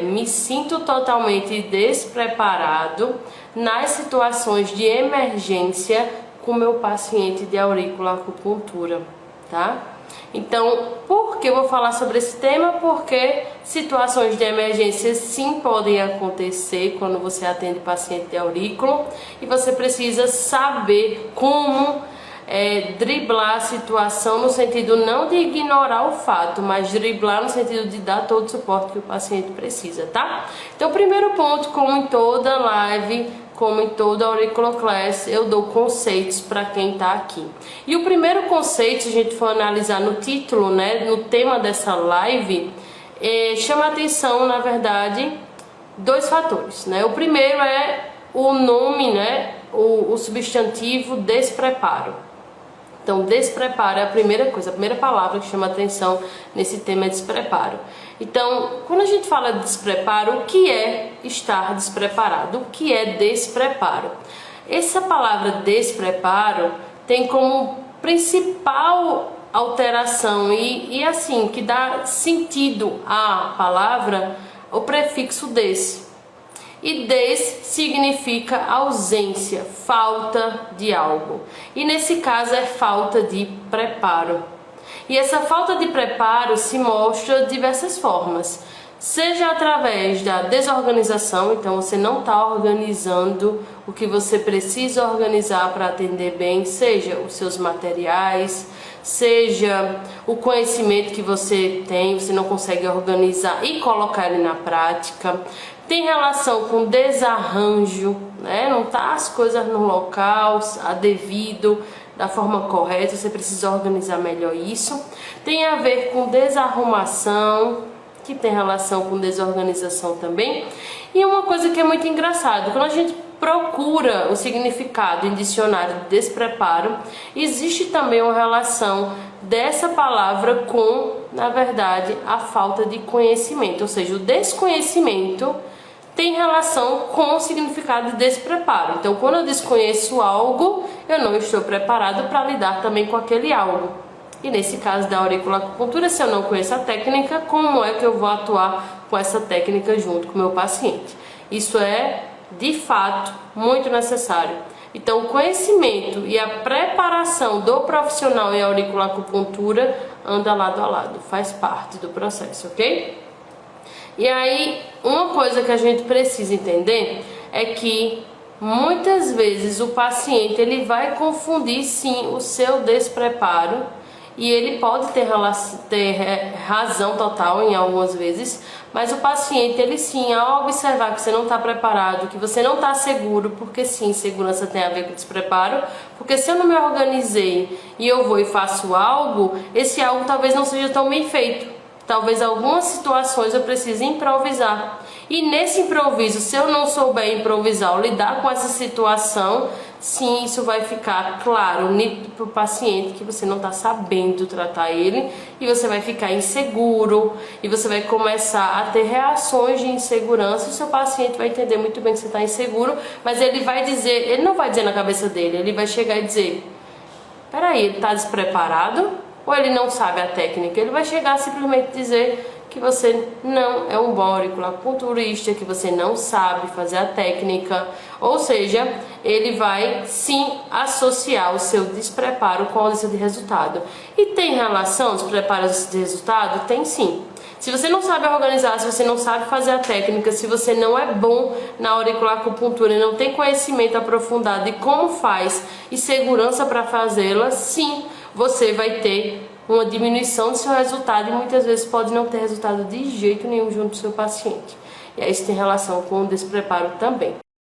me sinto totalmente despreparado nas situações de emergência com meu paciente de auriculoacupuntura, tá? Então, por que eu vou falar sobre esse tema? Porque situações de emergência sim podem acontecer quando você atende paciente de aurículo e você precisa saber como driblar a situação, no sentido não de ignorar o fato, mas driblar no sentido de dar todo o suporte que o paciente precisa, tá? Então, o primeiro ponto, como em toda live, como em toda Auriculoclass, eu dou conceitos para quem está aqui. E o primeiro conceito, se a gente for analisar no título, né, no tema dessa live, chama atenção, na verdade, dois fatores, né? O primeiro é o nome, né, o substantivo despreparo. Então, despreparo é a primeira coisa, a primeira palavra que chama atenção nesse tema é despreparo. Então, quando a gente fala de despreparo, o que é estar despreparado? O que é despreparo? Essa palavra despreparo tem como principal alteração e assim, que dá sentido à palavra, o prefixo des. E des significa ausência, falta de algo. E nesse caso é falta de preparo. E essa falta de preparo se mostra de diversas formas. Seja através da desorganização, então você não está organizando o que você precisa organizar para atender bem, seja os seus materiais, seja o conhecimento que você tem, você não consegue organizar e colocar ele na prática. Tem relação com desarranjo, né? Não tá as coisas no local, a devido, da forma correta, você precisa organizar melhor isso. Tem a ver com desarrumação, que tem relação com desorganização também. E uma coisa que é muito engraçado, quando a gente procura o significado em dicionário de despreparo, existe também uma relação dessa palavra com, na verdade, a falta de conhecimento, ou seja, o desconhecimento tem relação com o significado de despreparo. Então, quando eu desconheço algo, eu não estou preparado para lidar também com aquele algo. E nesse caso da auriculoacupuntura, se eu não conheço a técnica, como é que eu vou atuar com essa técnica junto com o meu paciente? Isso é, de fato, muito necessário. Então, o conhecimento e a preparação do profissional em auriculoacupuntura anda lado a lado, faz parte do processo, ok? E aí, uma coisa que a gente precisa entender é que muitas vezes o paciente ele vai confundir sim o seu despreparo e ele pode ter razão total em algumas vezes, mas o paciente ele sim, ao observar que você não está preparado, que você não está seguro, porque sim, segurança tem a ver com despreparo, porque se eu não me organizei e eu vou e faço algo, esse algo talvez não seja tão bem feito. Talvez algumas situações eu precise improvisar. E nesse improviso, se eu não souber improvisar ou lidar com essa situação, sim, isso vai ficar claro, nítido para o paciente que você não está sabendo tratar ele e você vai ficar inseguro e você vai começar a ter reações de insegurança e o seu paciente vai entender muito bem que você está inseguro, mas ele vai dizer, ele não vai dizer na cabeça dele, ele vai chegar e dizer, peraí, ele está despreparado? Ou ele não sabe a técnica, ele vai chegar a simplesmente dizer que você não é um bom auriculoacupunturista, que você não sabe fazer a técnica, ou seja, ele vai sim associar o seu despreparo com a ausência de resultado. E tem relação despreparo e ausência de resultado? Tem sim. Se você não sabe organizar, se você não sabe fazer a técnica, se você não é bom na auriculoacupuntura, não tem conhecimento aprofundado de como faz e segurança para fazê-la, sim, você vai ter uma diminuição do seu resultado e muitas vezes pode não ter resultado de jeito nenhum junto do seu paciente. E aí isso tem relação com o despreparo também.